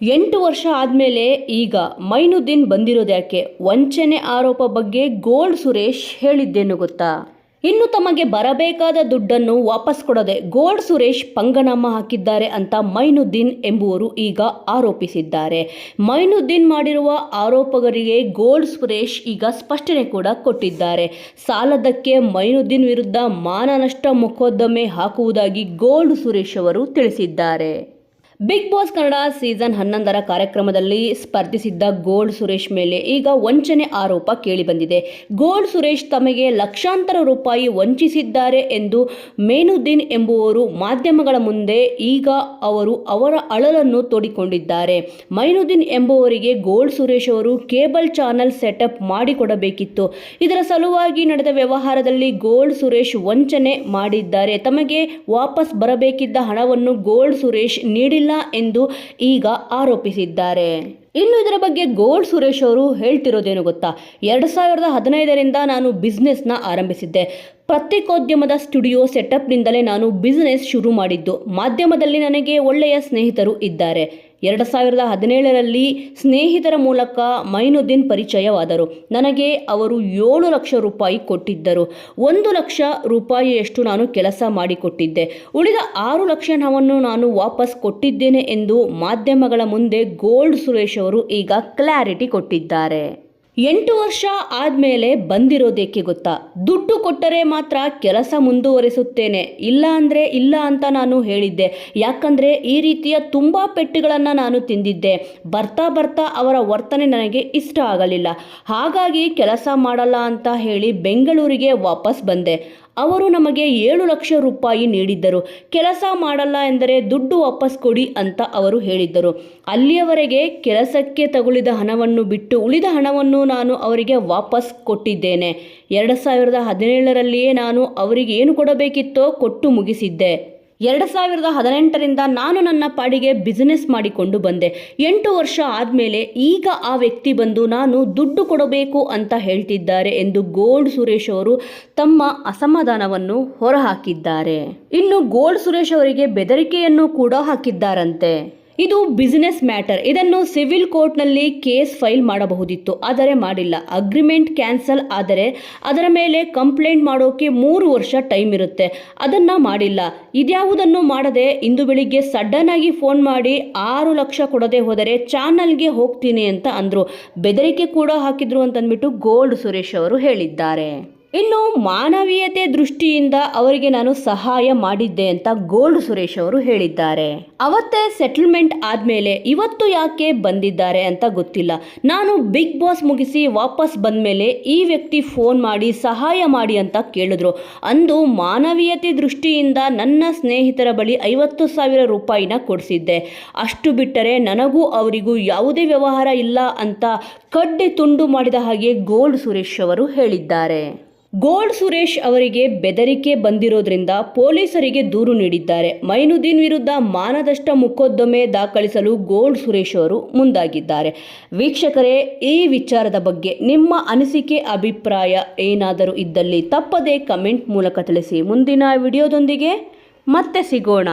8 ವರ್ಷ ಆದಮೇಲೆ ಈಗ ಮೈನುದ್ದೀನ್ ಬಂದಿರೋದ್ಯಾಕೆ? ವಂಚನೆ ಆರೋಪ ಬಗ್ಗೆ ಗೋಲ್ಡ್ ಸುರೇಶ್ ಹೇಳಿದ್ದೇನು ಗೊತ್ತಾ? ಇನ್ನು ತಮಗೆ ಬರಬೇಕಾದ ದುಡ್ಡನ್ನು ವಾಪಸ್ ಕೊಡದೆ ಗೋಲ್ಡ್ ಸುರೇಶ್ ಪಂಗನಾಮ ಹಾಕಿದ್ದಾರೆ ಅಂತ ಮೈನುದ್ದೀನ್ ಎಂಬುವರು ಈಗ ಆರೋಪಿಸಿದ್ದಾರೆ. ಮೈನುದ್ದೀನ್ ಮಾಡಿರುವ ಆರೋಪಗಳಿಗೆ ಗೋಲ್ಡ್ ಸುರೇಶ್ ಈಗ ಸ್ಪಷ್ಟನೆ ಕೂಡ ಕೊಟ್ಟಿದ್ದಾರೆ. ಸಾಲದಕ್ಕೆ ಮೈನುದ್ದೀನ್ ವಿರುದ್ಧ ಮಾನನಷ್ಟ ಮೊಕದ್ದಮೆ ಹಾಕುವುದಾಗಿ ಗೋಲ್ಡ್ ಸುರೇಶ್ ಅವರು ತಿಳಿಸಿದ್ದಾರೆ. ಬಿಗ್ ಬಾಸ್ ಕನ್ನಡ ಸೀಸನ್ 11ರ ಕಾರ್ಯಕ್ರಮದಲ್ಲಿ ಸ್ಪರ್ಧಿಸಿದ್ದ ಗೋಲ್ಡ್ ಸುರೇಶ್ ಮೇಲೆ ಈಗ ವಂಚನೆ ಆರೋಪ ಕೇಳಿಬಂದಿದೆ. ಗೋಲ್ಡ್ ಸುರೇಶ್ ತಮಗೆ ಲಕ್ಷಾಂತರ ರೂಪಾಯಿ ವಂಚಿಸಿದ್ದಾರೆ ಎಂದು ಮೈನುದ್ದೀನ್ ಎಂಬುವರು ಮಾಧ್ಯಮಗಳ ಮುಂದೆ ಈಗ ಅವರ ಅಳಲನ್ನು ತೋಡಿಕೊಂಡಿದ್ದಾರೆ. ಮೈನುದ್ದೀನ್ ಎಂಬುವರಿಗೆ ಗೋಲ್ಡ್ ಸುರೇಶ್ ಅವರು ಕೇಬಲ್ ಚಾನೆಲ್ ಸೆಟಪ್ ಮಾಡಿಕೊಡಬೇಕಿತ್ತು. ಇದರ ಸಲುವಾಗಿ ನಡೆದ ವ್ಯವಹಾರದಲ್ಲಿ ಗೋಲ್ಡ್ ಸುರೇಶ್ ವಂಚನೆ ಮಾಡಿದ್ದಾರೆ. ತಮಗೆ ವಾಪಸ್ ಬರಬೇಕಿದ್ದ ಹಣವನ್ನು ಗೋಲ್ಡ್ ಸುರೇಶ್ ನೀಡಿಲ್ಲ ಎಂದು ಈಗ ಆರೋಪಿಸಿದ್ದಾರೆ. ಇನ್ನು ಇದರ ಬಗ್ಗೆ ಗೋಲ್ಡ್ ಸುರೇಶ್ ಅವರು ಹೇಳ್ತಿರೋದೇನು ಗೊತ್ತಾ? 2015ರಿಂದ ನಾನು ಬಿಸ್ನೆಸ್ನ ಆರಂಭಿಸಿದ್ದೆ. ಪತ್ರಿಕೋದ್ಯಮದ ಸ್ಟುಡಿಯೋ ಸೆಟಪ್ನಿಂದಲೇ ನಾನು ಬಿಸ್ನೆಸ್ ಶುರು ಮಾಡಿದ್ದು. ಮಾಧ್ಯಮದಲ್ಲಿ ನನಗೆ ಒಳ್ಳೆಯ ಸ್ನೇಹಿತರು ಇದ್ದಾರೆ. 2017ರಲ್ಲಿ ಸ್ನೇಹಿತರ ಮೂಲಕ ಮೈನುದ್ದೀನ್ ಪರಿಚಯವಾದರು. ನನಗೆ ಅವರು 7 ಲಕ್ಷ ರೂಪಾಯಿ ಕೊಟ್ಟಿದ್ದರು. 1 ಲಕ್ಷ ರೂಪಾಯಿಯಷ್ಟು ನಾನು ಕೆಲಸ ಮಾಡಿಕೊಟ್ಟಿದ್ದೆ. ಉಳಿದ 6 ಲಕ್ಷ ಹಣವನ್ನು ನಾನು ವಾಪಸ್ ಕೊಟ್ಟಿದ್ದೇನೆ ಎಂದು ಮಾಧ್ಯಮಗಳ ಮುಂದೆ ಗೋಲ್ಡ್ ಸುರೇಶ್ ಅವರು ಈಗ ಕ್ಲಾರಿಟಿ ಕೊಟ್ಟಿದ್ದಾರೆ. 8 ವರ್ಷ ಆದಮೇಲೆ ಬಂದಿರೋದೇಕೆ ಗೊತ್ತಾ? ದುಡ್ಡು ಕೊಟ್ಟರೆ ಮಾತ್ರ ಕೆಲಸ ಮುಂದುವರಿಸುತ್ತೇನೆ, ಇಲ್ಲ ಅಂದರೆ ಇಲ್ಲ ಅಂತ ನಾನು ಹೇಳಿದ್ದೆ. ಯಾಕಂದರೆ ಈ ರೀತಿಯ ತುಂಬ ಪೆಟ್ಟುಗಳನ್ನು ನಾನು ತಿಂದಿದ್ದೆ. ಬರ್ತಾ ಅವರ ವರ್ತನೆ ನನಗೆ ಇಷ್ಟ ಆಗಲಿಲ್ಲ. ಹಾಗಾಗಿ ಕೆಲಸ ಮಾಡಲ್ಲ ಅಂತ ಹೇಳಿ ಬೆಂಗಳೂರಿಗೆ ವಾಪಸ್ ಬಂದೆ. ಅವರು ನಮಗೆ 7 ಲಕ್ಷ ರೂಪಾಯಿ ನೀಡಿದ್ದರು. ಕೆಲಸ ಮಾಡಲ್ಲ ಎಂದರೆ ದುಡ್ಡು ವಾಪಸ್ ಕೊಡಿ ಅಂತ ಅವರು ಹೇಳಿದ್ದರು. ಅಲ್ಲಿಯವರೆಗೆ ಕೆಲಸಕ್ಕೆ ತಗುಲಿದ ಹಣವನ್ನು ಬಿಟ್ಟು ಉಳಿದ ಹಣವನ್ನು ನಾನು ಅವರಿಗೆ ವಾಪಸ್ ಕೊಟ್ಟಿದ್ದೇನೆ. 2017ರಲ್ಲಿಯೇ ನಾನು ಅವರಿಗೆ ಏನು ಕೊಡಬೇಕಿತ್ತೋ ಕೊಟ್ಟು ಮುಗಿಸಿದ್ದೆ. 2018ರಿಂದ ನಾನು ನನ್ನ ಪಾಡಿಗೆ ಬಿಸಿನೆಸ್ ಮಾಡಿಕೊಂಡು ಬಂದೆ. 8 ವರ್ಷ ಆದಮೇಲೆ ಈಗ ಆ ವ್ಯಕ್ತಿ ಬಂದು ನಾನು ದುಡ್ಡು ಕೊಡಬೇಕು ಅಂತ ಹೇಳ್ತಿದ್ದಾರೆ ಎಂದು ಗೋಲ್ಡ್ ಸುರೇಶ್ ಅವರು ತಮ್ಮ ಅಸಮಾಧಾನವನ್ನು ಹೊರಹಾಕಿದ್ದಾರೆ. ಇನ್ನು ಗೋಲ್ಡ್ ಸುರೇಶ್ ಅವರಿಗೆ ಬೆದರಿಕೆಯನ್ನು ಕೂಡ ಹಾಕಿದ್ದಾರಂತೆ. ಇದು ಬಿಸಿನೆಸ್ ಮ್ಯಾಟರ್. ಇದನ್ನು ಸಿವಿಲ್ ಕೋರ್ಟ್ನಲ್ಲಿ ಕೇಸ್ ಫೈಲ್ ಮಾಡಬಹುದಿತ್ತು, ಆದರೆ ಮಾಡಿಲ್ಲ. ಅಗ್ರಿಮೆಂಟ್ ಕ್ಯಾನ್ಸಲ್ ಆದರೆ ಅದರ ಮೇಲೆ ಕಂಪ್ಲೇಂಟ್ ಮಾಡೋಕೆ 3 ವರ್ಷ ಟೈಮ್ ಇರುತ್ತೆ. ಅದನ್ನು ಮಾಡಿಲ್ಲ. ಇದ್ಯಾವುದನ್ನು ಮಾಡದೆ ಇಂದು ಬೆಳಿಗ್ಗೆ ಸಡನ್ ಆಗಿ ಫೋನ್ ಮಾಡಿ 6 ಲಕ್ಷ ಕೊಡದೆ ಹೋದರೆ ಚಾನಲ್ಗೆ ಹೋಗ್ತೀನಿ ಅಂತ ಅಂದರು. ಬೆದರಿಕೆ ಕೂಡ ಹಾಕಿದ್ರು ಅಂತಂದ್ಬಿಟ್ಟು ಗೋಲ್ಡ್ ಸುರೇಶ್ ಅವರು ಹೇಳಿದ್ದಾರೆ. ಇನ್ನು ಮಾನವೀಯತೆ ದೃಷ್ಟಿಯಿಂದ ಅವರಿಗೆ ನಾನು ಸಹಾಯ ಮಾಡಿದ್ದೆ ಅಂತ ಗೋಲ್ಡ್ ಸುರೇಶ್ ಅವರು ಹೇಳಿದ್ದಾರೆ. ಅವತ್ತೇ ಸೆಟಲ್ಮೆಂಟ್ ಆದಮೇಲೆ ಇವತ್ತು ಯಾಕೆ ಬಂದಿದ್ದಾರೆ ಅಂತ ಗೊತ್ತಿಲ್ಲ. ನಾನು ಬಿಗ್ ಬಾಸ್ ಮುಗಿಸಿ ವಾಪಸ್ ಬಂದಮೇಲೆ ಈ ವ್ಯಕ್ತಿ ಫೋನ್ ಮಾಡಿ ಸಹಾಯ ಮಾಡಿ ಅಂತ ಕೇಳಿದ್ರು. ಅಂದು ಮಾನವೀಯತೆ ದೃಷ್ಟಿಯಿಂದ ನನ್ನ ಸ್ನೇಹಿತರ ಬಳಿ 50,000 ರೂಪಾಯಿನ ಕೊಡಿಸಿದ್ದೆ. ಅಷ್ಟು ಬಿಟ್ಟರೆ ನನಗೂ ಅವರಿಗೂ ಯಾವುದೇ ವ್ಯವಹಾರ ಇಲ್ಲ ಅಂತ ಕಡ್ಡೆ ತುಂಡು ಮಾಡಿದ ಹಾಗೆ ಗೋಲ್ಡ್ ಸುರೇಶ್ ಅವರು ಹೇಳಿದ್ದಾರೆ. ಗೋಲ್ಡ್ ಸುರೇಶ್ ಅವರಿಗೆ ಬೆದರಿಕೆ ಬಂದಿರೋದ್ರಿಂದ ಪೊಲೀಸರಿಗೆ ದೂರು ನೀಡಿದ್ದಾರೆ. ಮೈನುದ್ದೀನ್ ವಿರುದ್ಧ ಮಾನನಷ್ಟ ಮೊಕದ್ದಮೆ ದಾಖಲಿಸಲು ಗೋಲ್ಡ್ ಸುರೇಶ್ ಅವರು ಮುಂದಾಗಿದ್ದಾರೆ. ವೀಕ್ಷಕರೇ, ಈ ವಿಚಾರದ ಬಗ್ಗೆ ನಿಮ್ಮ ಅನಿಸಿಕೆ ಅಭಿಪ್ರಾಯ ಏನಾದರೂ ಇದ್ದಲ್ಲಿ ತಪ್ಪದೇ ಕಮೆಂಟ್ ಮೂಲಕ ತಿಳಿಸಿ. ಮುಂದಿನ ವಿಡಿಯೋದೊಂದಿಗೆ ಮತ್ತೆ ಸಿಗೋಣ.